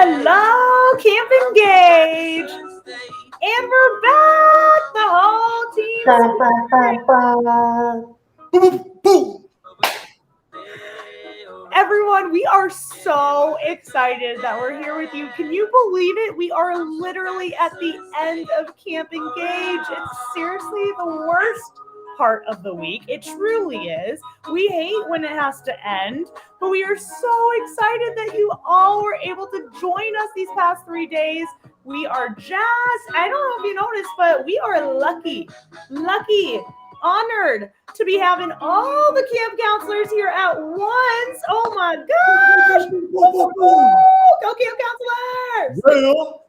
Hello, Camp Engage. And we're back. The whole team's Everyone, we are so excited that we're here with you. Can you believe it? We are literally at the end of Camp Engage. It's seriously the worst part of the week. It truly is. We hate when it has to end, but we are so excited that you all were able to join us these past 3 days. We are jazzed. I don't know if you noticed, but we are lucky, honored to be having all the camp counselors here at once. Oh my gosh! Go camp counselors! Well,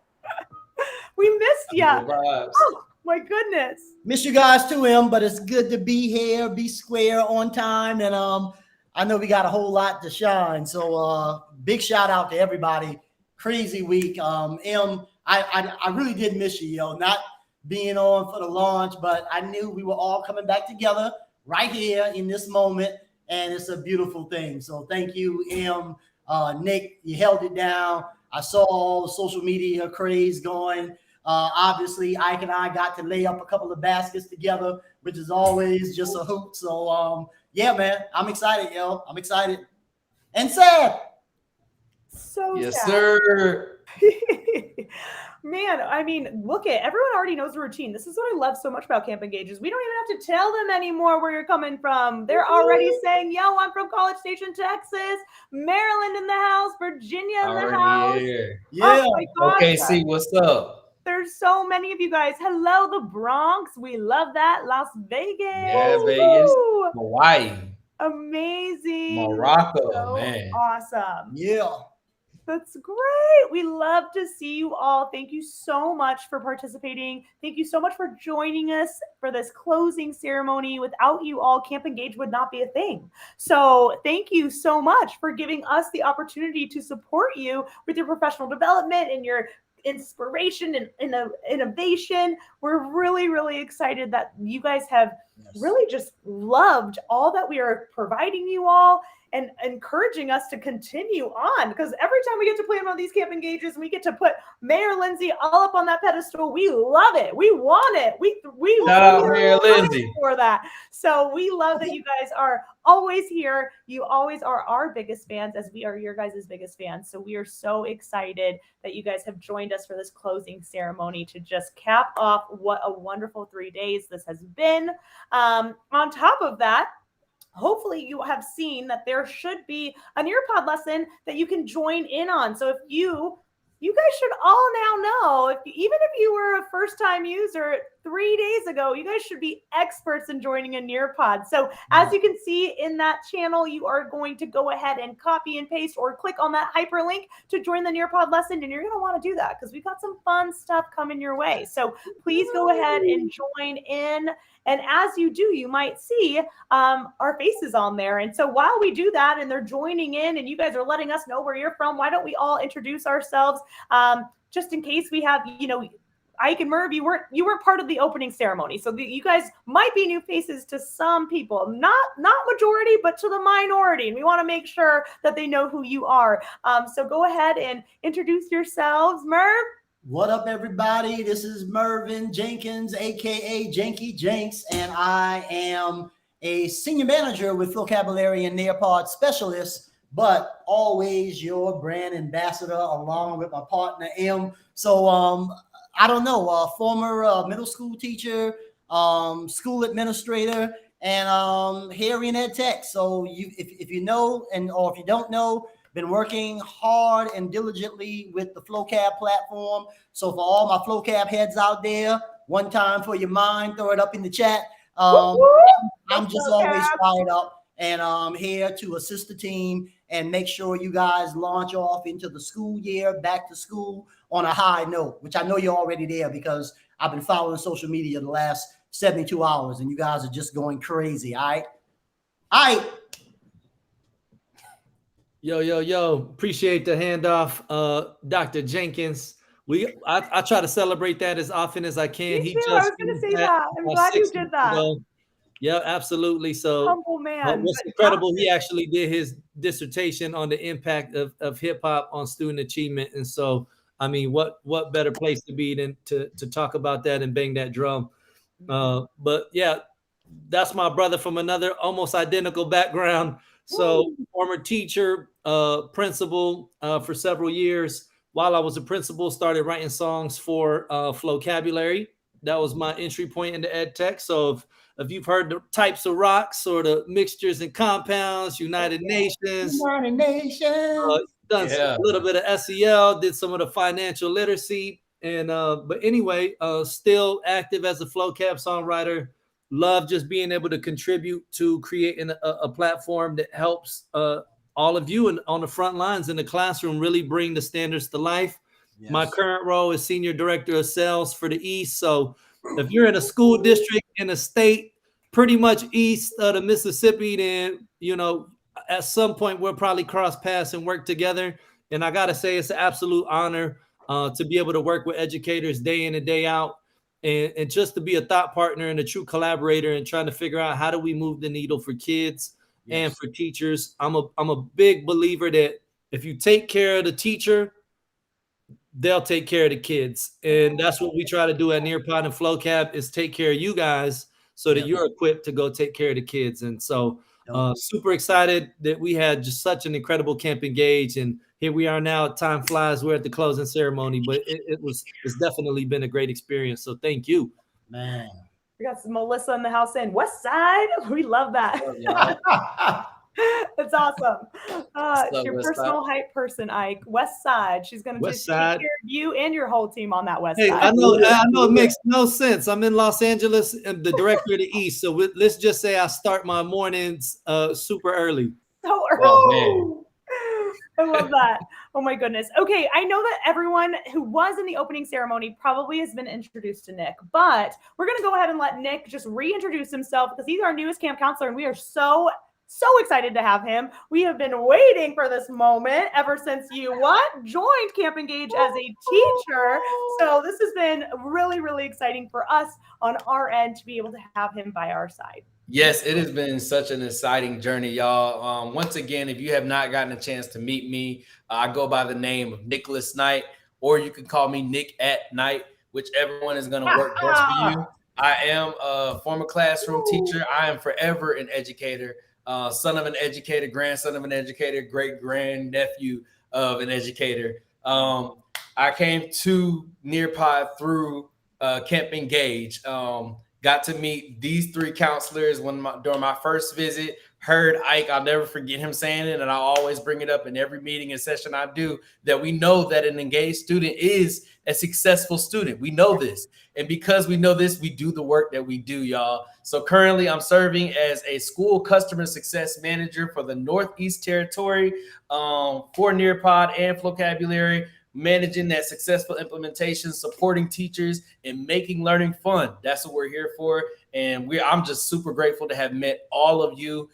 we missed you. Oh my goodness! Miss you guys too, but it's good to be here, be square on time, and I know we got a whole lot to shine. So big shout out to everybody. Crazy week. I really did miss you, not being on for the launch, but I knew we were all coming back together right here in this moment, and it's a beautiful thing. So thank you, Nick, you held it down. I saw all the social media craze going. Obviously, Ike and I got to lay up a couple of baskets together, which is always just a hoot. So yeah, man, I'm excited, yo. I'm excited. And sad. So yes, sad. sir. Man, I mean, look at everyone already knows the routine. This is what I love so much about Camp Engages. We don't even have to tell them anymore where you're coming from. They're already saying, yo, I'm from College Station, Texas, Maryland in the house, Virginia in the house. Yeah. Oh my gosh. Okay, see what's up. There's so many of you guys. Hello, the Bronx. We love that. Las Vegas. Yeah, Vegas. Hawaii. Amazing. Morocco, so man. Awesome. Yeah. That's great. We love to see you all. Thank you so much for participating. Thank you so much for joining us for this closing ceremony. Without you all, Camp Engage would not be a thing. So thank you so much for giving us the opportunity to support you with your professional development and your inspiration and innovation. We're really, really excited that you guys have really just loved all that we are providing you all and encouraging us to continue on, because every time we get to play on these Camp Engages and we get to put Mayor Lindsay all up on that pedestal, we love it. We want it. We Mayor Lindsay for that. So we love that you guys are always here. You always are our biggest fans, as we are your guys' biggest fans. So we are so excited that you guys have joined us for this closing ceremony to just cap off what a wonderful 3 days this has been. On top of that, hopefully you have seen that there should be a Nearpod lesson that you can join in on. So if you guys should all now know, even if you were a first-time user 3 days ago, you guys should be experts in joining a Nearpod. So as you can see in that channel, you are going to go ahead and copy and paste or click on that hyperlink to join the Nearpod lesson. And you're going to want to do that because we've got some fun stuff coming your way. So please go ahead and join in. And as you do, you might see our faces on there. And so while we do that and they're joining in and you guys are letting us know where you're from, why don't we all introduce ourselves just in case we have, Ike and Merv, you weren't part of the opening ceremony. So you guys might be new faces to some people, not majority, but to the minority. And we want to make sure that they know who you are. So go ahead and introduce yourselves. Merv? What up, everybody? This is Mervin Jenkins, aka Janky Jenks, and I am a senior manager with Vocabulary and Nearpod Specialist, but always your brand ambassador along with my partner M. So I don't know, former middle school teacher, school administrator, and hearing ed tech. So if you know, or if you don't know, been working hard and diligently with the FlowCab platform. So for all my FlowCab heads out there, one time for your mind, throw it up in the chat. I'm just always fired up, and I'm here to assist the team and make sure you guys launch off into the school year, back to school on a high note, which I know you're already there because I've been following social media the last 72 hours and you guys are just going crazy. All right. Yo. Appreciate the handoff, Dr. Jenkins. I try to celebrate that as often as I can. Me too. I was going to say that. I'm glad you did that. Yeah, absolutely. So Humble man. what's But incredible, he actually did his dissertation on the impact of hip hop on student achievement. And so, I mean, what better place to be than to talk about that and bang that drum. But yeah, that's my brother from another almost identical background. So former teacher, principal for several years. While I was a principal, started writing songs for Flocabulary. That was my entry point into ed tech. So if you've heard the types of rocks or the mixtures and compounds, United Nations, United Nations. done a little bit of SEL, did some of the financial literacy. And but anyway, still active as a FlowCab songwriter. Love just being able to contribute to creating a platform that helps all of you and on the front lines in the classroom really bring the standards to life. Yes. My current role is Senior Director of Sales for the East. So if you're in a school district in a state pretty much east of the Mississippi, then, you know, at some point we'll probably cross paths and work together. And I got to say, it's an absolute honor to be able to work with educators day in and day out. And just to be a thought partner and a true collaborator and trying to figure out how do we move the needle for kids and for teachers. I'm a big believer that if you take care of the teacher, they'll take care of the kids. And that's what we try to do at Nearpod and FlowCab is take care of you guys so that you're equipped to go take care of the kids. And so super excited that we had just such an incredible Camp Engage. And here we are now. Time flies. We're at the closing ceremony, but it's definitely been a great experience. So thank you. Man. We got some Melissa in the house saying West Side. We love that. That's awesome. Your personal hype person, Ike. West Side. She's going to take care of you and your whole team on that West Side. I know it makes no sense. I'm in Los Angeles and the director of the East. So let's just say I start my mornings super early. So early. Oh, I love that. Oh my goodness. Okay, I know that everyone who was in the opening ceremony probably has been introduced to Nick, but we're going to go ahead and let Nick just reintroduce himself because he's our newest camp counselor and we are so excited to have him. We have been waiting for this moment ever since you joined Camp Engage as a teacher. So this has been really, really exciting for us on our end to be able to have him by our side. Yes, it has been such an exciting journey, y'all. Once again, if you have not gotten a chance to meet me, I go by the name of Nicholas Knight, or you can call me Nick at Night, whichever one is going to work best for you. I am a former classroom teacher. I am forever an educator. Son of an educator, grandson of an educator, great grandnephew of an educator. I came to Nearpod through Camp Engage. Got to meet these three counselors during my first visit. Heard Ike, I'll never forget him saying it, and I always bring it up in every meeting and session I do, that we know that an engaged student is a successful student. We know this. And because we know this, we do the work that we do, y'all. So currently I'm serving as a school customer success manager for the Northeast Territory for Nearpod and Flocabulary, managing that successful implementation, supporting teachers, and making learning fun. That's what we're here for. And I'm just super grateful to have met all of you.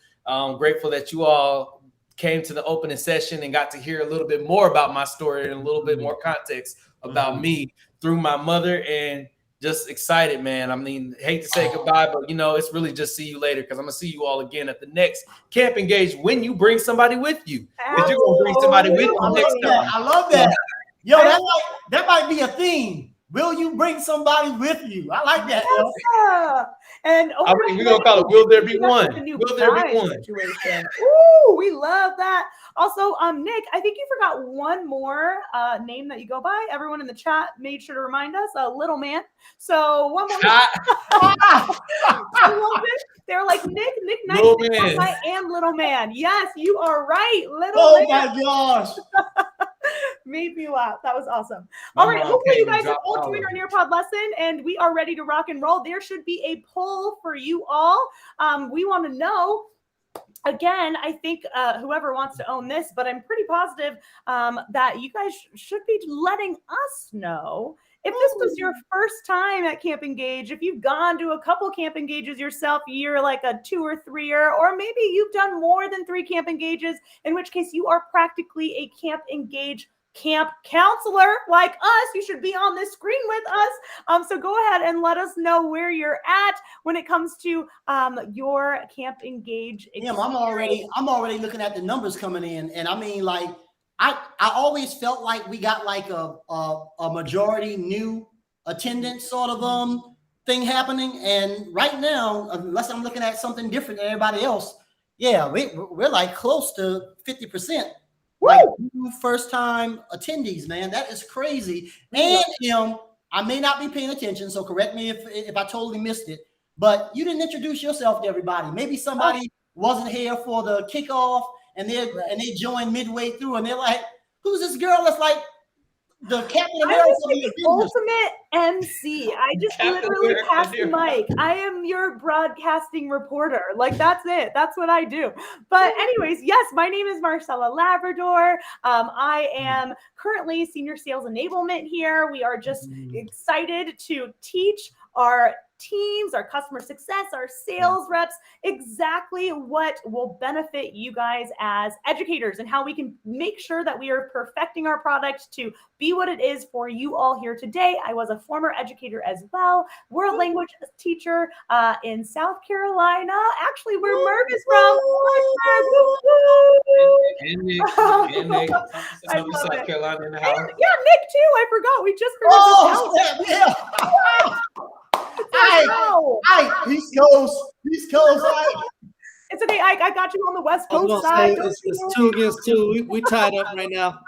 Grateful that you all came to the opening session and got to hear a little bit more about my story and a little bit more context about me through my mother, and just excited, man. I mean, hate to say goodbye, but you know, it's really just see you later, because I'm gonna see you all again at the next Camp Engage when you bring somebody with you. Because you're gonna bring somebody with you next time. I love that. Yo, that might be a theme. Will you bring somebody with you? I like that. Yeah. And we're gonna call it "Will There Be One?" Will there be one? Situation. Ooh, we love that. Also, Nick, I think you forgot one more name that you go by. Everyone in the chat made sure to remind us, Little Man. So one more. They're like Nick Knight, and Little Man. Yes, you are right. Little Man. My gosh. Made me laugh. That was awesome. All right. Hopefully you guys have all joined our Nearpod lesson and we are ready to rock and roll. There should be a poll for you all. We want to know, again, I think whoever wants to own this, but I'm pretty positive that you guys should be letting us know if this was your first time at Camp Engage, if you've gone to a couple Camp Engages yourself, you're like a 2 or 3-er, or maybe you've done more than 3 Camp Engages, in which case you are practically a Camp Engage camp counselor like us. You should be on this screen with us. So go ahead and let us know where you're at when it comes to your Camp Engage experience. I'm already looking at the numbers coming in, and I mean, like, I always felt like we got like a majority new attendance sort of thing happening, and right now, unless I'm looking at something different than everybody else, yeah, we're like close to 50%. Like new first time attendees, man. That is crazy. And I may not be paying attention, so correct me if I totally missed it. But you didn't introduce yourself to everybody. Maybe somebody wasn't here for the kickoff, and they joined midway through, and they're like, "Who's this girl that's like the Captain America?" I'm the ultimate MC. I just literally pass the mic. I am your broadcasting reporter. Like, that's it. That's what I do. But anyways, yes, my name is Marcela Labrador. I am currently senior sales enablement here. We are just excited to teach our teams, our customer success, our sales reps, exactly what will benefit you guys as educators and how we can make sure that we are perfecting our product to be what it is for you all here today. I was a former educator as well, world language teacher in South Carolina, actually where Merv is from. And Nick, South Carolina in the house. Yeah, Nick too. I forgot. We just heard yeah. East Coast. It's okay. I got you on the West Coast side. It's 2 against 2. We tied up right now.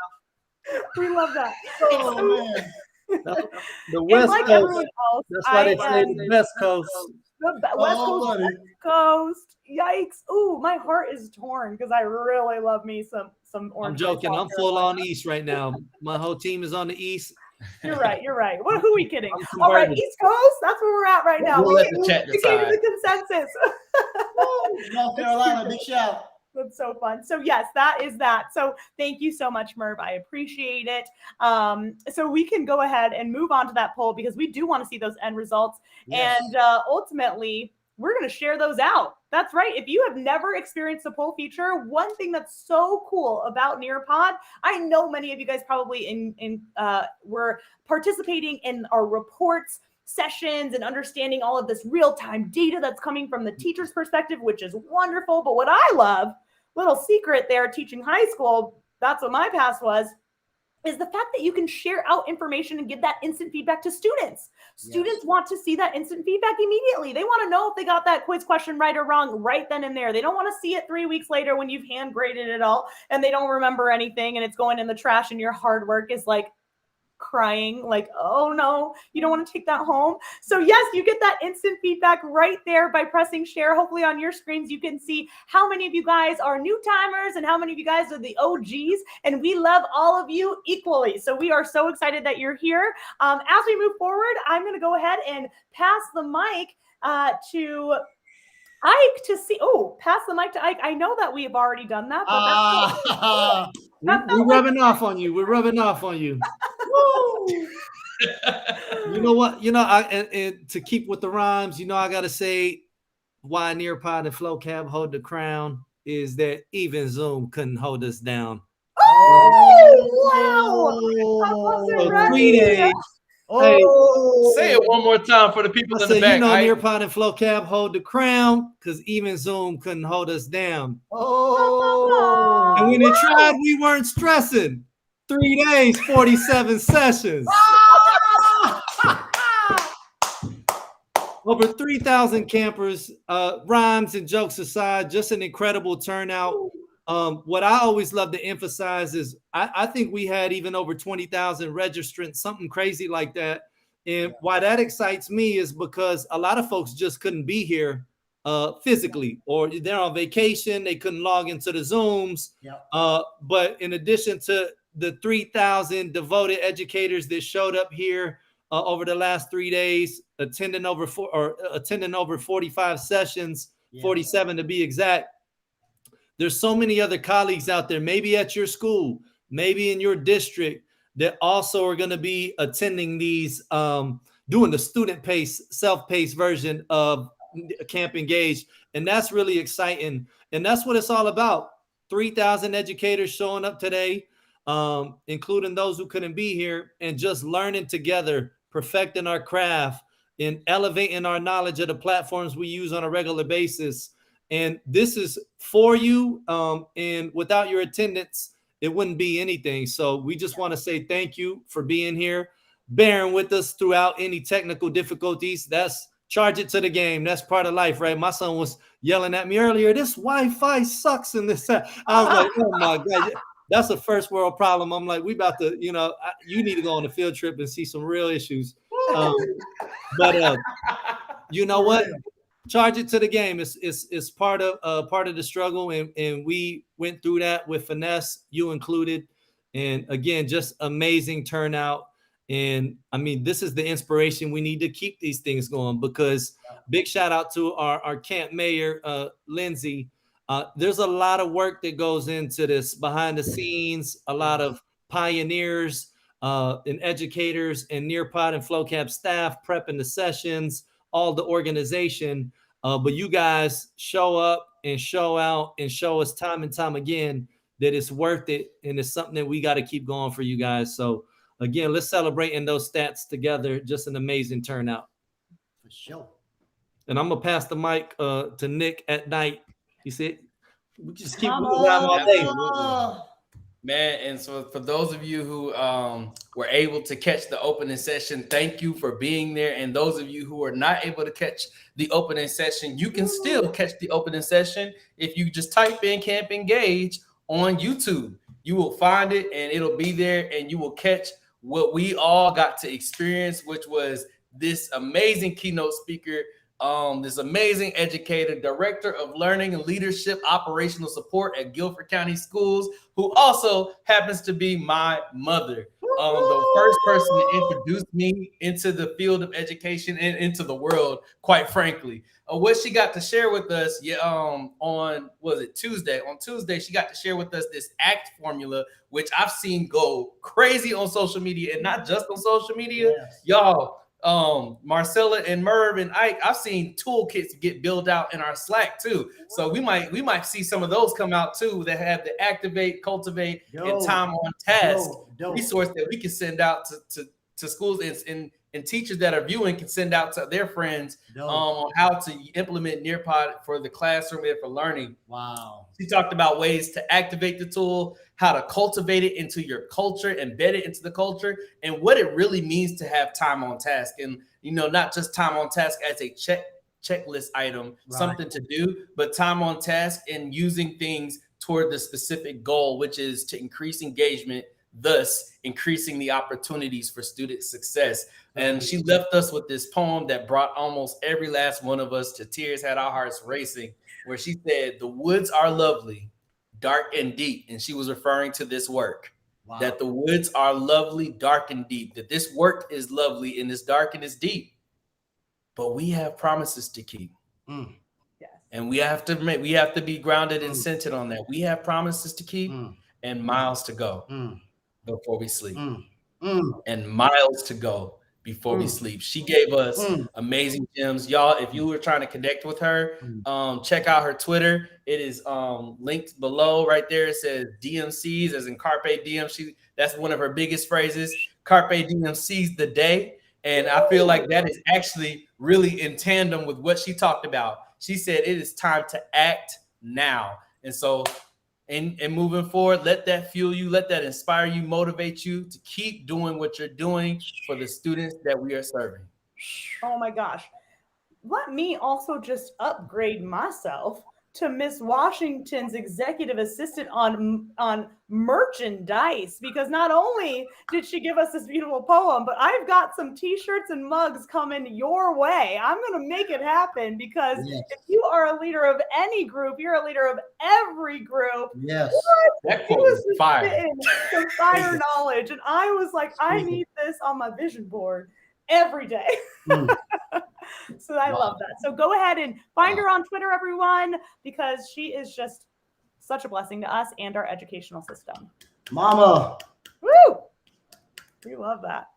We love that. Oh, man. The West like Coast. That's why they say the West Coast. The West Coast. Yikes. Ooh, my heart is torn because I really love me some orange. I'm joking. I'm full on East right now. My whole team is on the East. You're right. Who are we kidding? All right, East Coast. That's where we're at right now. We'll let the chat decide. The consensus. North Carolina, big shout. That's so fun. So yes, that is that. So thank you so much, Merv. I appreciate it. So we can go ahead and move on to that poll because we do want to see those end results. Yes. And ultimately, we're going to share those out. That's right. If you have never experienced the poll feature, one thing that's so cool about Nearpod, I know many of you guys probably were participating in our reports sessions and understanding all of this real-time data that's coming from the teacher's perspective, which is wonderful. But what I love, little secret there, teaching high school, that's what my past was, is the fact that you can share out information and give that instant feedback to students. Students want to see that instant feedback immediately. They want to know if they got that quiz question right or wrong right then and there. They don't want to see it 3 weeks later when you've hand graded it all and they don't remember anything and it's going in the trash and your hard work is like crying, like, oh no, you don't want to take that home. So yes, you get that instant feedback right there by pressing share. Hopefully on your screens, you can see how many of you guys are new timers and how many of you guys are the OGs. And we love all of you equally. So we are so excited that you're here. As we move forward, I'm going to go ahead and pass the mic to Ike to see. Oh, pass the mic to Ike. I know that we have already done that, but we're rubbing off on you. We're rubbing off on you. You know what? And to keep with the rhymes, I gotta say why Nearpod and FlowCab hold the crown is that even Zoom couldn't hold us down. Oh wow! So 3 days. Hey, say it one more time for the people in the back. Nearpod and FlowCab hold the crown because even Zoom couldn't hold us down. And when they tried, we weren't stressing. 3 days, 47 sessions. Over 3,000 campers, rhymes and jokes aside, just an incredible turnout. What I always love to emphasize is I think we had even over 20,000 registrants, something crazy like that. And why that excites me is because a lot of folks just couldn't be here physically, or they're on vacation, they couldn't log into the Zooms. But in addition to the 3,000 devoted educators that showed up here over the last 3 days, attending over 45 sessions, 47 to be exact. There's so many other colleagues out there, maybe at your school, maybe in your district, that also are going to be attending these, doing the student-paced, self-paced version of Camp Engage. And that's really exciting. And that's what it's all about. 3,000 educators showing up today. including those who couldn't be here, and just learning together, perfecting our craft, and elevating our knowledge of the platforms we use on a regular basis. And this is for you. And without your attendance, it wouldn't be anything. So we just want to say thank you for being here, bearing with us throughout any technical difficulties. That's charge it to the game. That's part of life, right? My son was yelling at me earlier, this Wi-Fi sucks in this. I was like, oh my God. That's a first world problem. I'm like, we about to, you need to go on a field trip and see some real issues. But you know what? Charge it to the game. It's part of the struggle, and we went through that with finesse, you included. And again, just amazing turnout. And I mean, this is the inspiration we need to keep these things going, because big shout out to our camp mayor, Lindsay. There's a lot of work that goes into this behind the scenes, a lot of pioneers and educators and Nearpod and FlowCap staff prepping the sessions, all the organization. But you guys show up and show out and show us time and time again that it's worth it. And it's something that we got to keep going for you guys. So again, let's celebrate in those stats together. Just an amazing turnout. For sure. And I'm going to pass the mic to Nick at night. You see, we just keep moving around all day. Man, and so for those of you who were able to catch the opening session, thank you for being there. And those of you who are not able to catch the opening session, you can still catch the opening session if you just type in Camp Engage on YouTube. You will find it and it'll be there, and you will catch what we all got to experience, which was this amazing keynote speaker, this amazing educator, director of learning and leadership operational support at Guilford County Schools, who also happens to be my mother. The first person to introduce me into the field of education and into the world, quite frankly. What she got to share with us, on Tuesday? On Tuesday, she got to share with us this ACT formula, which I've seen go crazy on social media, and not just on social media, y'all. Marcela and Merv and Ike, I've seen toolkits get built out in our Slack too. So we might see some of those come out too, that have the activate, cultivate, and time on task resource that we can send out to schools, and teachers that are viewing can send out to their friends on how to implement Nearpod for the classroom and for learning. Wow. She talked about ways to activate the tool, how to cultivate it into your culture, embed it into the culture, and what it really means to have time on task. And, not just time on task as a checklist item, something to do, but time on task and using things toward the specific goal, which is to increase engagement, thus increasing the opportunities for student success. And she left us with this poem that brought almost every last one of us to tears, had our hearts racing, where she said, "The woods are lovely, dark and deep." And she was referring to this work, that the woods are lovely, dark and deep, that this work is lovely and it's dark and it's deep, but we have promises to keep. Yes. And we have to be grounded and centered on that. We have promises to keep and miles to go before we sleep. And miles to go before we sleep. She gave us amazing gems. Y'all, if you were trying to connect with her, check out her Twitter. It is linked below right there. It says DMCs, as in Carpe Diem. That's one of her biggest phrases. Carpe Diem seize the day. And I feel like that is actually really in tandem with what she talked about. She said it is time to act now. And so and moving forward, let that fuel you, let that inspire you, motivate you to keep doing what you're doing for the students that we are serving. Oh my gosh. Let me also just upgrade myself to Miss Washington's executive assistant on merchandise, because not only did she give us this beautiful poem, but I've got some t-shirts and mugs coming your way. I'm going to make it happen, because if you are a leader of any group, you're a leader of every group. Yes. That quote was fire. Some fire knowledge. And I was like, I need this on my vision board every day. So I love that. So go ahead and find her on Twitter, everyone, because she is just such a blessing to us and our educational system. Mama. Woo! We love that.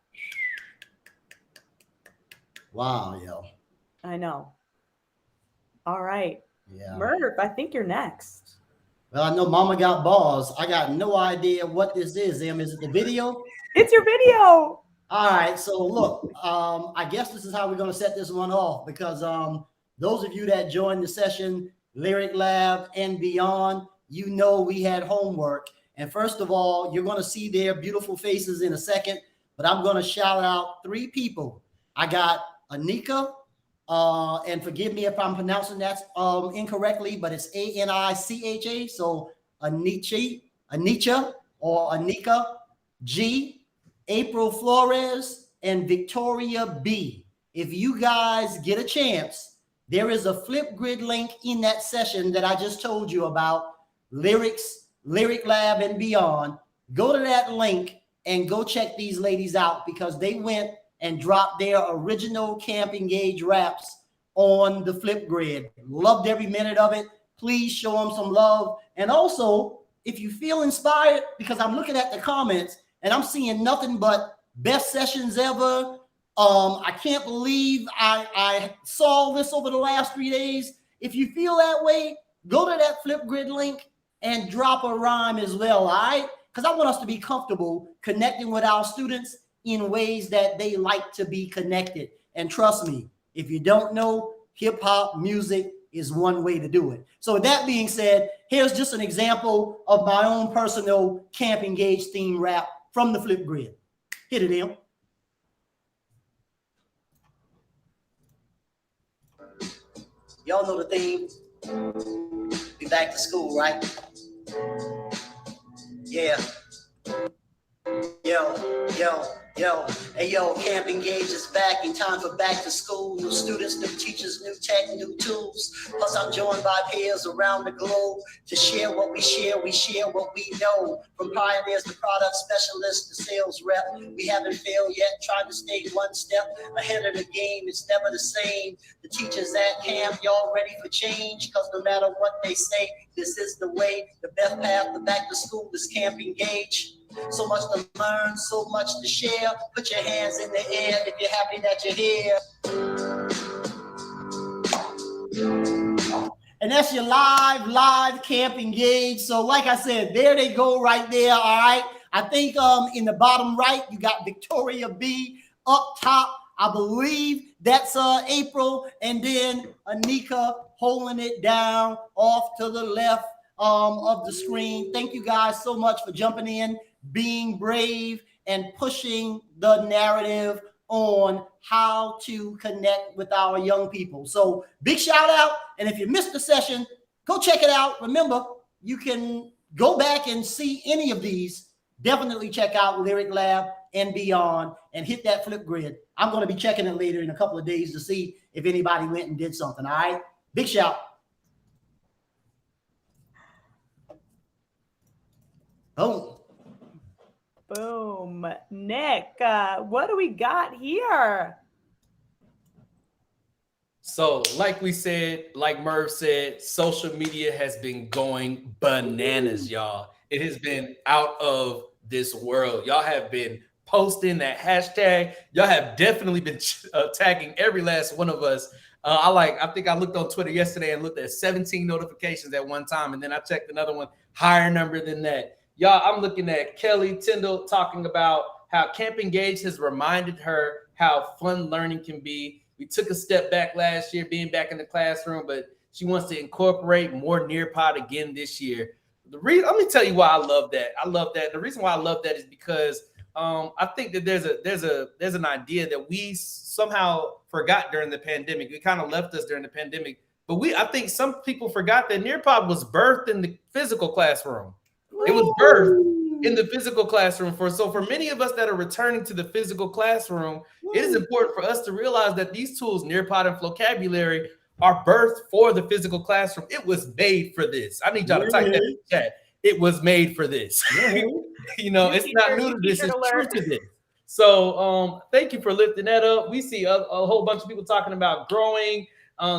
Wow, yo. I know. All right. Yeah. Merv, I think you're next. Well, I know Mama got balls. I got no idea what this is, Em. Is it the video? It's your video. All right, so look, I guess this is how we're going to set this one off because those of you that joined the session, Lyric Lab and beyond, you know we had homework. And first of all, you're going to see their beautiful faces in a second, but I'm going to shout out 3 people. I got Anika, and forgive me if I'm pronouncing that incorrectly, but it's Anicha, so Anicha or Anika G, April Flores, and Victoria B. If you guys get a chance, there is a Flipgrid link in that session that I just told you about, Lyric Lab and beyond. Go to that link and go check these ladies out because they went and dropped their original Camp Engage raps on the Flipgrid. Loved every minute of it. Please show them some love. And also, if you feel inspired, because I'm looking at the comments, and I'm seeing nothing but best sessions ever. I can't believe I saw this over the last 3 days. If you feel that way, go to that Flipgrid link and drop a rhyme as well, all right? Because I want us to be comfortable connecting with our students in ways that they like to be connected. And trust me, if you don't know, hip hop music is one way to do it. So with that being said, here's just an example of my own personal Camp Engage theme rap from the Flipgrid. Hit it, Em. Y'all know the theme. Be back to school, right? Yeah. Yo. Hey, yo, Camp Engage is back in time for back to school. New students, new teachers, new tech, new tools. Plus, I'm joined by peers around the globe to share what we share. We share what we know. From pioneers to product specialists to sales rep. We haven't failed yet, trying to stay one step ahead of the game. It's never the same. The teachers at camp, y'all ready for change? Because no matter what they say, this is the way. The best path to back to school is Camp Engage. So much to learn, so much to share. Put your hands in the air if you're happy that you're here. And that's your live Camp Engage. So like I said, there they go right there, all right? I think in the bottom right, you got Victoria B. Up top, I believe that's April. And then Anika holding it down off to the left of the screen. Thank you guys so much for jumping in, being brave, and pushing the narrative on how to connect with our young people. So big shout out. And if you missed the session, go check it out. Remember, you can go back and see any of these. Definitely check out Lyric Lab and beyond and hit that Flipgrid. I'm going to be checking it later in a couple of days to see if anybody went and did something. All right. Big shout. Oh. Boom. Nick, what do we got here? So, like we said, like Merv said, social media has been going bananas, y'all. It has been out of this world. Y'all have been posting that hashtag. Y'all have definitely been tagging every last one of us. I think I looked on Twitter yesterday and looked at 17 notifications at one time, and then I checked another one, higher number than that. Y'all, I'm looking at Kelly Tyndall talking about how Camp Engage has reminded her how fun learning can be. We took a step back last year, being back in the classroom, but she wants to incorporate more Nearpod again this year. Let me tell you why I love that. I love that. The reason why I love that is because I think that there's an idea that we somehow forgot during the pandemic. It kind of left us during the pandemic, but I think some people forgot that Nearpod was birthed in the physical classroom. It was birthed in the physical classroom. For many of us that are returning to the physical classroom, it is important for us to realize that these tools, Nearpod and Vocabulary, are birthed for the physical classroom. It was made for this. I need y'all to type that in the chat. It was made for this. You know, it's not new to this. It's true to this. So thank you for lifting that up. We see a whole bunch of people talking about growing,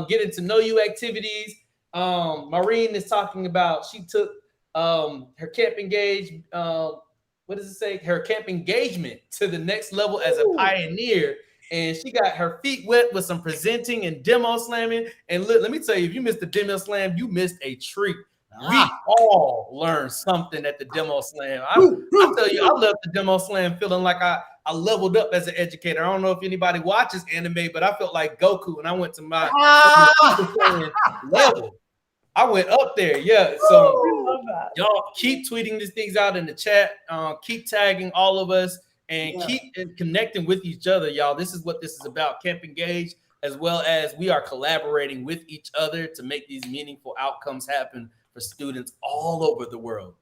getting to know you activities. Maureen is talking about she took her Camp Engage, what does it say? Her Camp Engagement to the next level as a pioneer. And she got her feet wet with some presenting and demo slamming. And let me tell you, if you missed the demo slam, you missed a treat. We all learned something at the demo slam. I tell you, I left the demo slam feeling like I leveled up as an educator. I don't know if anybody watches anime, but I felt like Goku, and I went to my level. I went up there, yeah. So I love that. y'all keep tweeting these things out in the chat. Keep tagging all of us and keep connecting with each other, y'all. This is what this is about. Camp Engage, as well as we are collaborating with each other to make these meaningful outcomes happen for students all over the world.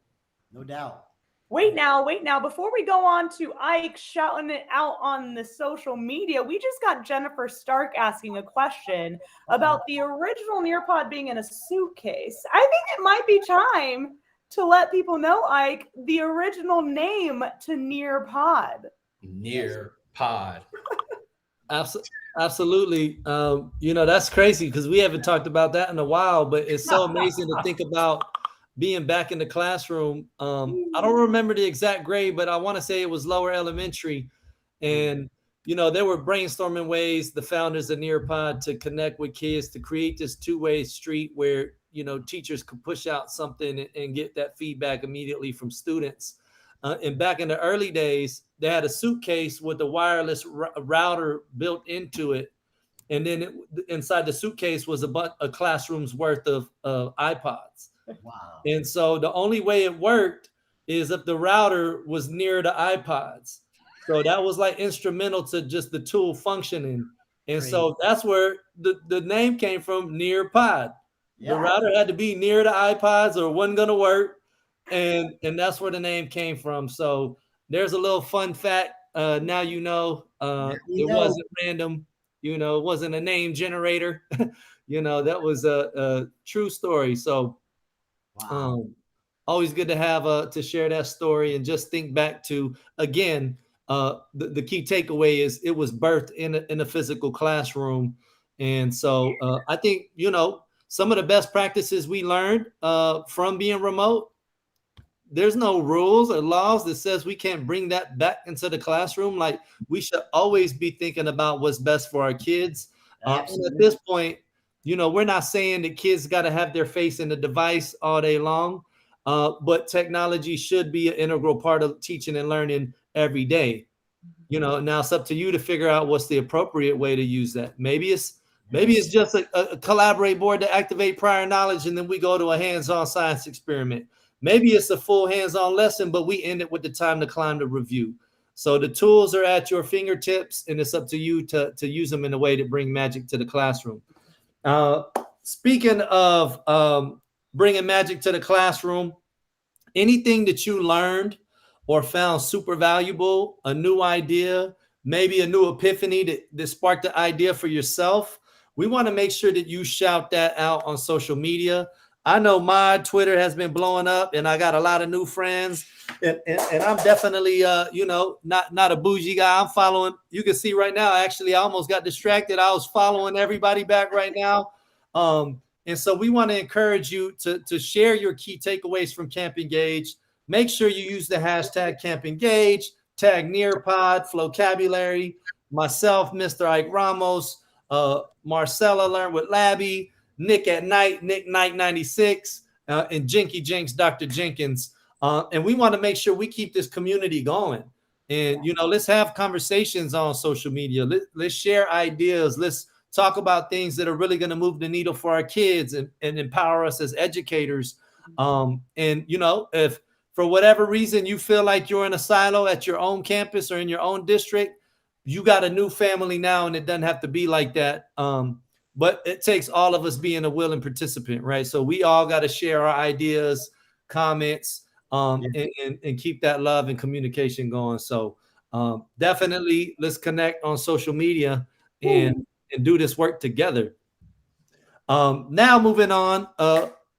No doubt. Wait now. Before we go on to Ike shouting it out on the social media, we just got Jennifer Stark asking a question about the original Nearpod being in a suitcase. I think it might be time to let people know, Ike, the original name to Nearpod. Nearpod. Absolutely. That's crazy because we haven't talked about that in a while, but it's so amazing to think about being back in the classroom. I don't remember the exact grade, but I want to say it was lower elementary. And, they were brainstorming ways, the founders of Nearpod, to connect with kids to create this two-way street where, teachers could push out something and get that feedback immediately from students. And back in the early days, they had a suitcase with a wireless router built into it. And then inside the suitcase was a classroom's worth of iPods. Wow. And so the only way it worked is if the router was near the iPods. So that was like instrumental to just the tool functioning. And so that's where the name came from, Nearpod. The router had to be near the iPods or it wasn't going to work. And that's where the name came from. So there's a little fun fact. Now it wasn't random. It wasn't a name generator. That was a true story. So always good to have to share that story and just think back to, again, the key takeaway is it was birthed in a physical classroom. And so I think, some of the best practices we learned from being remote, there's no rules or laws that says we can't bring that back into the classroom. Like, we should always be thinking about what's best for our kids. And at this point, we're not saying that kids got to have their face in the device all day long, but technology should be an integral part of teaching and learning every day. Now it's up to you to figure out what's the appropriate way to use that. Maybe it's just a collaborate board to activate prior knowledge, and then we go to a hands-on science experiment. Maybe it's a full hands-on lesson, but we end it with the time to climb the review. So the tools are at your fingertips, and it's up to you to use them in a way to bring magic to the classroom. Speaking of bringing magic to the classroom, anything that you learned or found super valuable, a new idea, maybe a new epiphany that sparked the idea for yourself, we want to make sure that you shout that out on social media. I know my Twitter has been blowing up and I got a lot of new friends, and I'm definitely, not a bougie guy. I'm following, you can see right now, actually, I almost got distracted. I was following everybody back right now. And so we want to encourage you to share your key takeaways from Camp Engage. Make sure you use the hashtag Camp Engage, tag Nearpod, Flocabulary, myself, Mr. Ike Ramos, Marcela Learn with Labby, Nick at Night, Nick Night 96, and Jinky Jinx, Dr. Jenkins. And we want to make sure we keep this community going. And, let's have conversations on social media. Let's share ideas. Let's talk about things that are really going to move the needle for our kids and empower us as educators. And, if for whatever reason you feel like you're in a silo at your own campus or in your own district, you got a new family now, and it doesn't have to be like that. But it takes all of us being a willing participant, right? So we all got to share our ideas, comments, and keep that love and communication going. So definitely let's connect on social media and do this work together. Now moving on,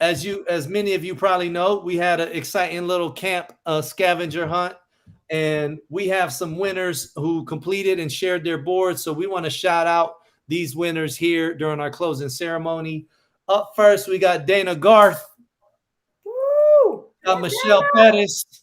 as many of you probably know, we had an exciting little camp scavenger hunt, and we have some winners who completed and shared their boards. So we want to shout out these winners here during our closing ceremony. Up first, we got Dana Garth, Woo! got Michelle Pettis,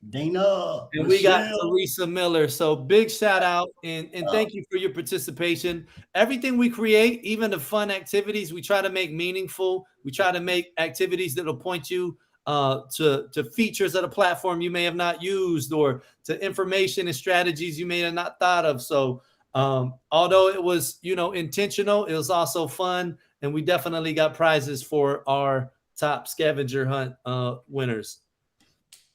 Dana. And we got Michelle. Teresa Miller. So big shout out and thank you for your participation. Everything we create, even the fun activities, we try to make meaningful. We try to make activities that'll point you to features of the platform you may have not used, or to information and strategies you may have not thought of. So although it was, intentional, it was also fun. And we definitely got prizes for our top scavenger hunt winners.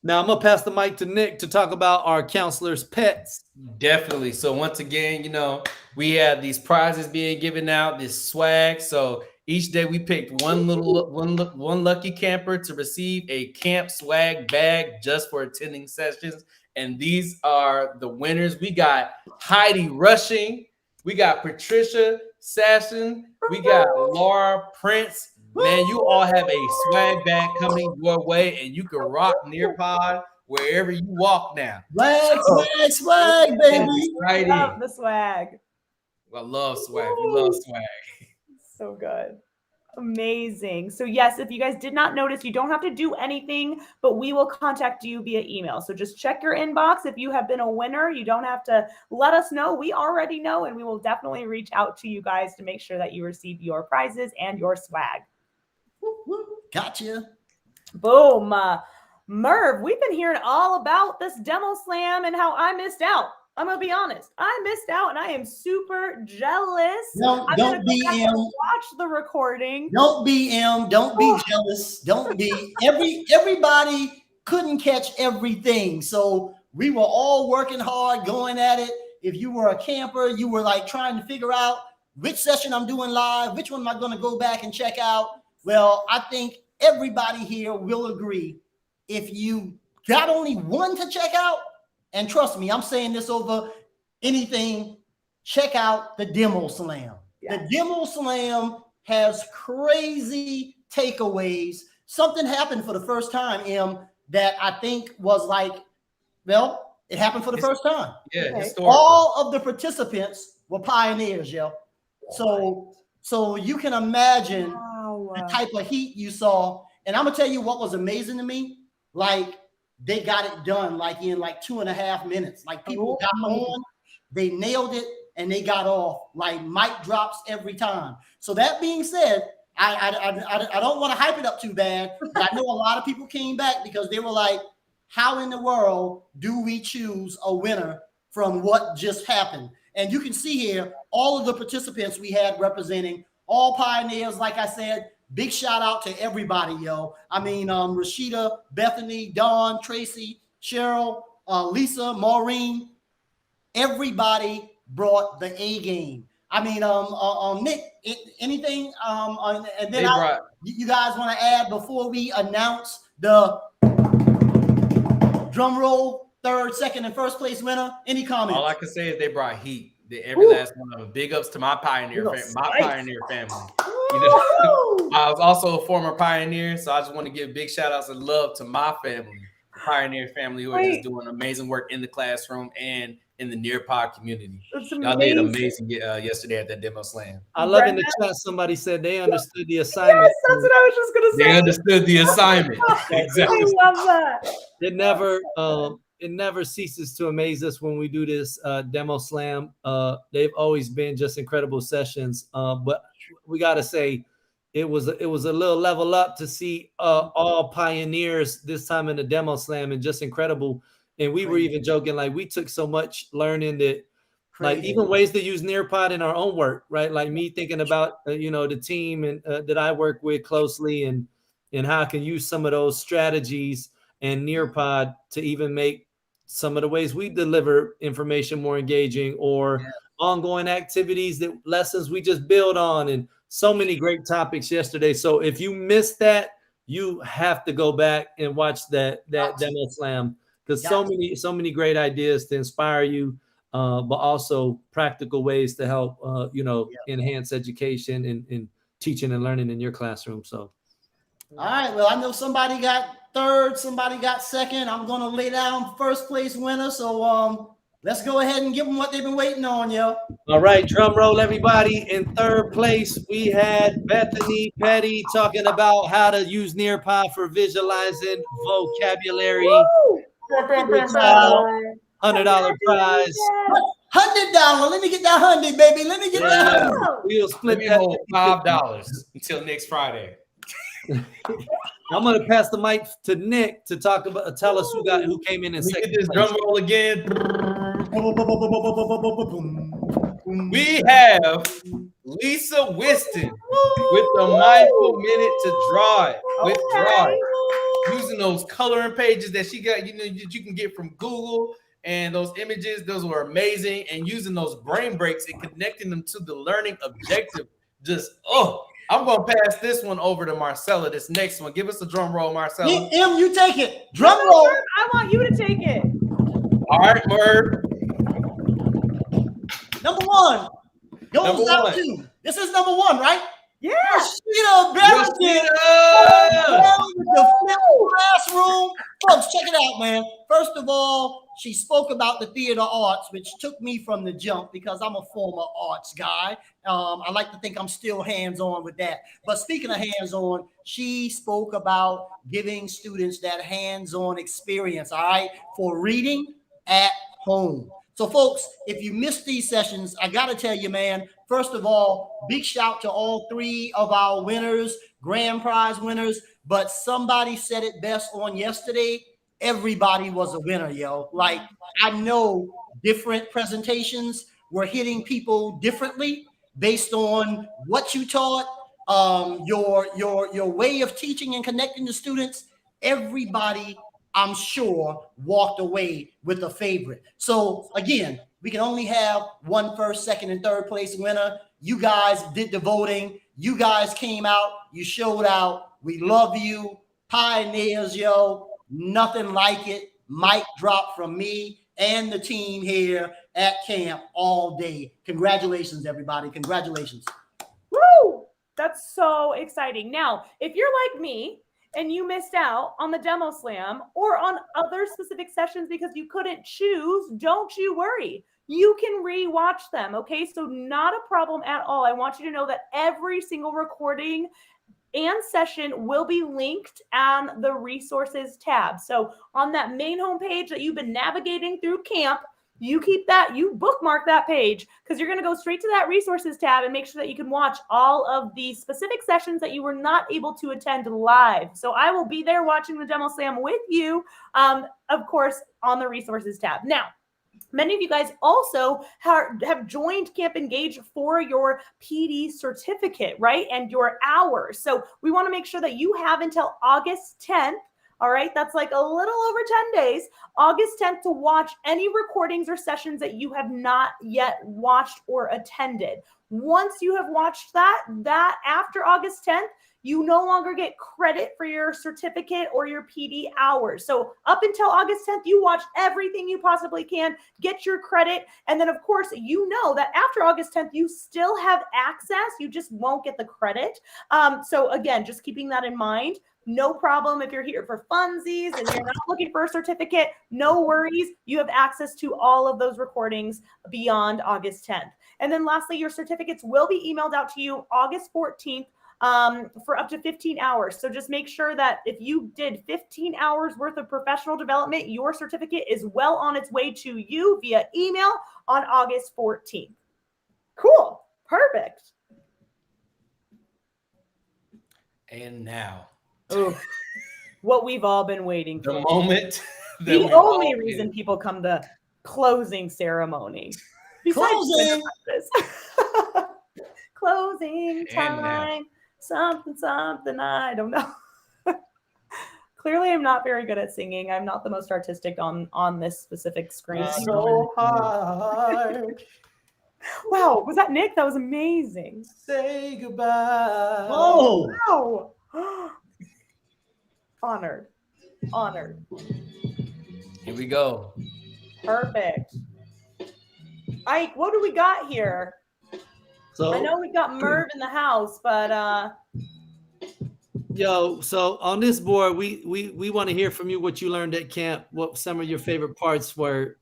Now I'm gonna pass the mic to Nick to talk about our counselors' pets. Definitely. So once again, we have these prizes being given out, this swag. So each day we picked one lucky camper to receive a camp swag bag just for attending sessions. And these are the winners. We got Heidi Rushing, we got Patricia Sasson, we got Laura Prince. Man, you all have a swag bag coming your way, and you can rock Nearpod wherever you walk now. Swag, baby. Right Love in. the swag. I love swag. We love swag. So good. Amazing. So yes, if you guys did not notice, you don't have to do anything, but we will contact you via email. So just check your inbox. If you have been a winner, you don't have to let us know. We already know, and we will definitely reach out to you guys to make sure that you receive your prizes and your swag. Gotcha. Boom. Merv, we've been hearing all about this demo slam and how I missed out. I'm gonna be honest. I missed out, and I am super jealous. No, I'm don't gonna go be back M. and watch the recording. Don't be M. Don't be jealous. Don't be. Everybody couldn't catch everything. So we were all working hard, going at it. If you were a camper, you were like trying to figure out which session I'm doing live, which one am I going to go back and check out. Well, I think everybody here will agree. If you got only one to check out, and trust me, I'm saying this over anything, check out the Demo Slam. Yeah. The Demo Slam has crazy takeaways. Something happened for the first time, M, that I think was like, well, it happened for the first time. Yeah, Okay. historical. All of the participants were pioneers, yo. So you can imagine the type of heat you saw. And I'm gonna tell you what was amazing to me. Like, they got it done like in like 2.5 minutes. Like, people got on, they nailed it, and they got off. Like, mic drops every time. So that being said, I don't want to hype it up too bad, but I know a lot of people came back because they were like, how in the world do we choose a winner from what just happened? And you can see here all of the participants we had representing, all pioneers. Like I said, big shout out to everybody, yo. I mean, Rashida, Bethany, Dawn, Tracy, Cheryl, Lisa, Maureen, everybody brought the A game. I mean, Nick, anything? And then you guys want to add before we announce the drum roll, third, second, and first place winner? Any comments? All I can say is they brought heat. Every last one of them. Big ups to my pioneer family. I was also a former pioneer, so I just want to give big shout outs and love to my family, the pioneer family, who are just doing amazing work in the classroom and in the Nearpod community. Y'all did amazing yesterday at that Demo Slam. I love in the chat somebody said they understood the assignment. Yes, that's what I was just gonna say. They understood the assignment. Exactly. I love that. It never ceases to amaze us when we do this Demo Slam. They've always been just incredible sessions. But we got to say, it was a little level up to see all pioneers this time in the Demo Slam, and just incredible. And we were even joking, like, we took so much learning that, like, even ways to use Nearpod in our own work, right? Like me thinking about the team and that I work with closely, and how I can use some of those strategies and Nearpod to even make some of the ways we deliver information more engaging, or ongoing activities, that lessons we just build on, and so many great topics yesterday. So if you missed that, you have to go back and watch that Demo Slam, because so many great ideas to inspire you, but also practical ways to help enhance education and teaching and learning in your classroom. So all right, well, I know somebody got third, somebody got second. I'm gonna lay down first place winner. So let's go ahead and give them what they've been waiting on, yo. All right, drum roll, everybody. In third place, we had Bethany Petty talking about how to use Nearpod for visualizing vocabulary. $100 prize. $100. Let me get that 100, baby. Let me get that Yeah. 100. We'll Let split me that. hold $5 until next Friday. I'm gonna pass the mic to Nick to talk about. Tell us who came in Let me second get this place. drum roll again. We have Lisa Whiston with the mindful minute to draw it. Withdraw it. Using those coloring pages that she got, that you can get from Google, and those images, those were amazing. And using those brain breaks and connecting them to the learning objective. I'm gonna pass this one over to Marcela. This next one, give us a drum roll, Marcela. M, you take it. Drum roll. I want you to take it. All right, Merv. Number one goes Number out one. to. This is number one, right? Yeah. Rashida Barrington. With the flip classroom. Folks, check it out, man. First of all, she spoke about the theater arts, which took me from the jump because I'm a former arts guy. I like to think I'm still hands-on with that. But speaking of hands-on, she spoke about giving students that hands-on experience, all right, for reading at home. So, folks, if you missed these sessions, I got to tell you, man, first of all, big shout to all three of our winners, grand prize winners. But somebody said it best on yesterday. Everybody was a winner, yo. Like, I know different presentations were hitting people differently based on what you taught, your way of teaching and connecting to students. Everybody, I'm sure, walked away with a favorite. So again, we can only have one first, second, and third place winner. You guys did the voting. You guys came out. You showed out. We love you. Pioneers, yo. Nothing like it. Mic drop from me and the team here at camp all day. Congratulations, everybody. Congratulations. Woo! That's so exciting. Now, if you're like me and you missed out on the demo slam or on other specific sessions because you couldn't choose, don't you worry. You can re-watch them, okay? So not a problem at all. I want you to know that every single recording and session will be linked on the resources tab. So on that main homepage that you've been navigating through camp, you keep that, you bookmark that page because you're going to go straight to that resources tab and make sure that you can watch all of the specific sessions that you were not able to attend live. So I will be there watching the demo slam with you, of course, on the resources tab. Now, many of you guys also have joined Camp Engage for your PD certificate, right? And your hours. So we want to make sure that you have until August 10th. All right, that's like a little over 10 days, August 10th, to watch any recordings or sessions that you have not yet watched or attended. Once you have watched that after August 10th, you no longer get credit for your certificate or your PD hours. So up until August 10th, you watch everything you possibly can, get your credit. And then, of course, you know that after August 10th, you still have access. You just won't get the credit. So again, just keeping that in mind. No problem if you're here for funsies and you're not looking for a certificate. No worries. You have access to all of those recordings beyond August 10th. And then lastly, your certificates will be emailed out to you August 14th. For up to 15 hours. So just make sure that if you did 15 hours worth of professional development, your certificate is well on its way to you via email on August 14th. Cool. Perfect. And now, what we've all been waiting for. the moment. The only reason people come to closing ceremony. Closing. Closing time. Something, I don't know. Clearly, I'm not very good at singing. I'm not the most artistic on this specific screen. So hard. Wow, was that Nick? That was amazing. Say goodbye. Oh, Wow. Honored. Here we go. Perfect. Ike, what do we got here? So I know we got Merv in the house, but so on this board, we want to hear from you what you learned at camp, what some of your favorite parts were,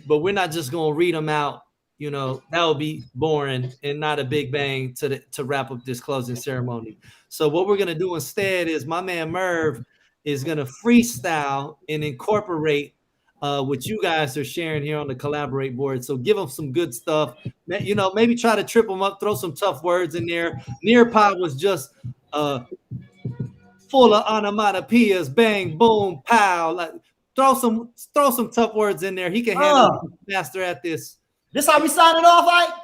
but we're not just gonna read them out. You know, that would be boring and not a big bang to wrap up this closing ceremony. So what we're gonna do instead is my man Merv is gonna freestyle and incorporate what you guys are sharing here on the Collaborate board. So give them some good stuff. You know, maybe try to trip them up, throw some tough words in there. Nearpod was just full of onomatopoeias, bang, boom, pow. Like throw some tough words in there. He can handle it. Master at this. This how we signing off, Ike?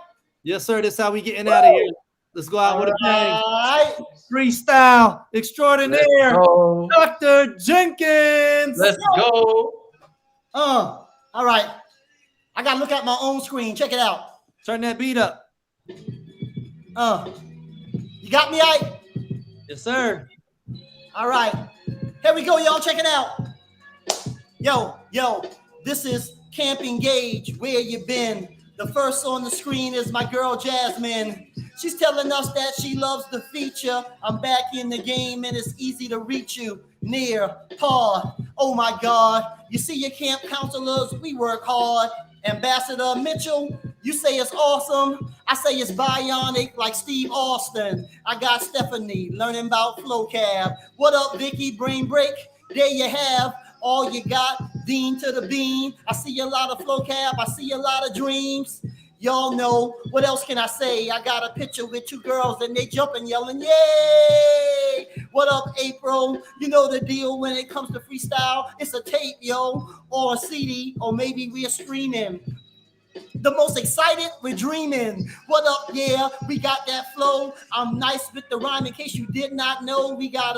Yes, sir. This how we getting out of here. Let's go out with a bang. Right. Freestyle extraordinaire, Dr. Jenkins. Let's go. All right. I gotta look at my own screen. Check it out. Turn that beat up. You got me, Ike? Yes, sir. All right. Here we go, y'all. Check it out. Yo, this is Camp Engage. Where you been? The first on the screen is my girl Jasmine. She's telling us that she loves the feature. I'm back in the game and it's easy to reach you. Near, hard. Oh my God. You see your camp counselors, we work hard. Ambassador Mitchell, you say it's awesome. I say it's bionic like Steve Austin. I got Stephanie learning about FlowCab. What up, Vicky? Brain break. There you have all you got. Dean to the bean. I see a lot of FlowCab. I see a lot of dreams. Y'all know, what else can I say? I got a picture with two girls and they jumping, yelling, yay! What up, April? You know the deal when it comes to freestyle. It's a tape, yo, or a CD, or maybe we are streaming. The most excited, we're dreaming. What up, yeah, we got that flow. I'm nice with the rhyme, in case you did not know. We got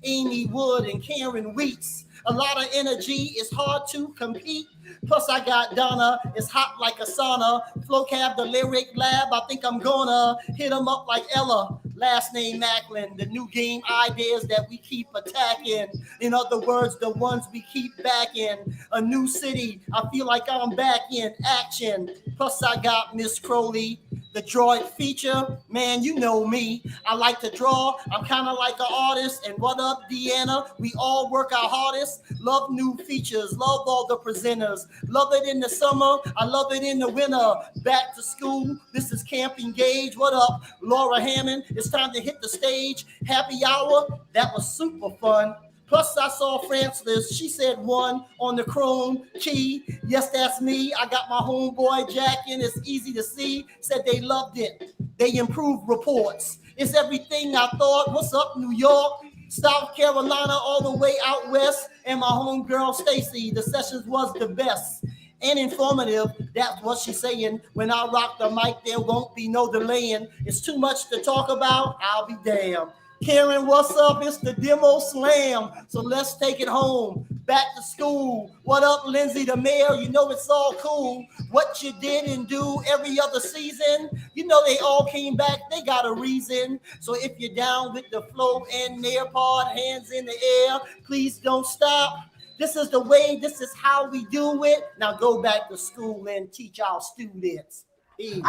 Amy Wood and Karen Weeks. A lot of energy, it's hard to compete. Plus I got Donna, it's hot like a sauna. FlowCab, the lyric lab, I think I'm gonna hit them up like Ella. Last name Macklin, the new game ideas that we keep attacking. In other words, the ones we keep back in. A new city, I feel like I'm back in action. Plus I got Miss Crowley, the droid feature. Man, you know me, I like to draw. I'm kind of like an artist. And what up, Deanna? We all work our hardest. Love new features, love all the presenters. Love it in the summer, I love it in the winter. Back to school, this is Camp Engage. What up, Laura Hammond? It's time to hit the stage. Happy hour, that was super fun. Plus, I saw Frances. She said one on the chrome key. Yes, that's me. I got my homeboy Jack in. It's easy to see. Said they loved it. They improved reports. It's everything I thought. What's up, New York? South Carolina, all the way out west. And my homegirl Stacy. The sessions was the best and informative. That's what she's saying. When I rock the mic, there won't be no delaying. It's too much to talk about. I'll be damned. Karen, what's up? It's the demo slam. So let's take it home. Back to school. What up, Lindsay the mayor? You know it's all cool. What you didn't do every other season, you know they all came back. They got a reason. So if you're down with the flow and Nearpod, hands in the air, please don't stop. This is the way. This is how we do it. Now go back to school and teach our students. Yeah.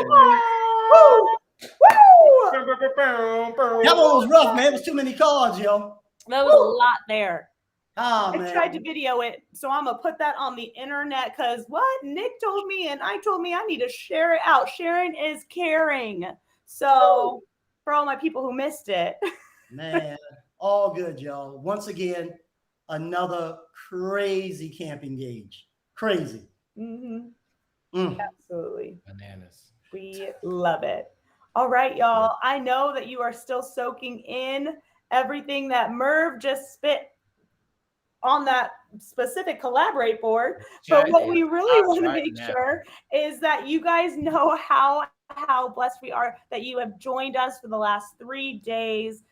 Woo! That one was rough, man. It was too many cards, yo. That was a lot there. Oh, I man. tried to video it, so I'm gonna put that on the internet because what Nick told me and I told me I need to share it out. Sharing is caring. So for all my people who missed it. Man, all good, y'all. Once again, another crazy Camp Engage. Crazy. Absolutely. Bananas. We love it. All right, y'all. I know that you are still soaking in everything that Merv just spit on that specific Collaborate board. But what we really want to make sure is that you guys know how blessed we are that you have joined us for the last 3 days.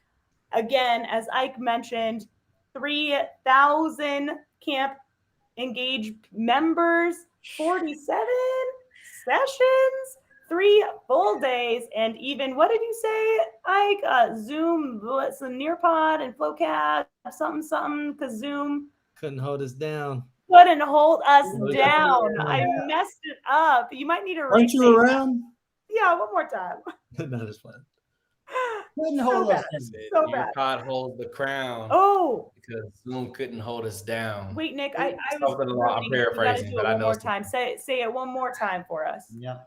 Again, as Ike mentioned, 3,000 Camp Engage members, 47 sessions, 3 full days, and even, what did you say, Ike? Zoom, what's the Nearpod and FlowCab, something, because Zoom couldn't hold us down. Couldn't hold us down. I messed it up. You might need to Aren't you around? Yeah, one more time. That is fun. Couldn't hold us So Your bad. pod holds the crown. Oh, Because Zoom couldn't hold us down. wait, Nick, I Something a lot- I'm paraphrasing, but I one know more it's- time. Say it one more time for us. Yeah.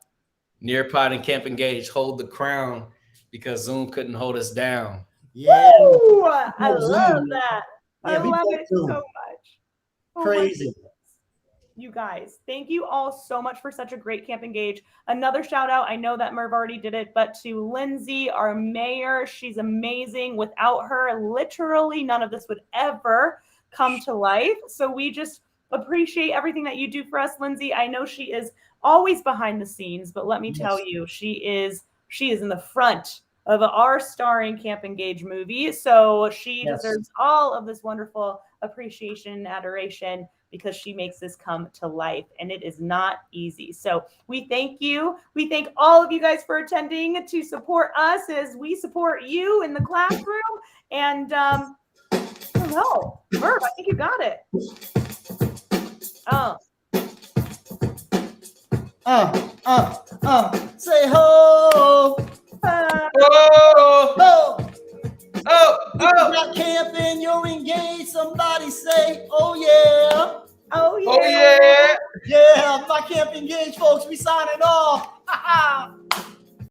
Nearpod and Camp Engage hold the crown because Zoom couldn't hold us down. Yeah. Ooh, I Oh, love Zoom. that. Yeah, I we love both it Zoom. so much. Oh my Crazy. goodness. You guys, thank you all so much for such a great Camp Engage. Another shout out, I know that Merv already did it, but to Lindsay, our mayor. She's amazing. Without her, literally none of this would ever come to life. So we just appreciate everything that you do for us, Lindsay. I know she is always behind the scenes, but let me tell you, she is in the front of our starring Camp Engage movie. So she deserves all of this wonderful appreciation and adoration, because she makes this come to life, and it is not easy. So we thank you. We thank all of you guys for attending to support us as we support you in the classroom. And I don't know, Merv, I think you got it. Say ho. Oh, Ho. You're not camping, you're engaged. Somebody say, oh yeah. Oh yeah. oh yeah. Yeah, my Camp Engage folks, we signing off.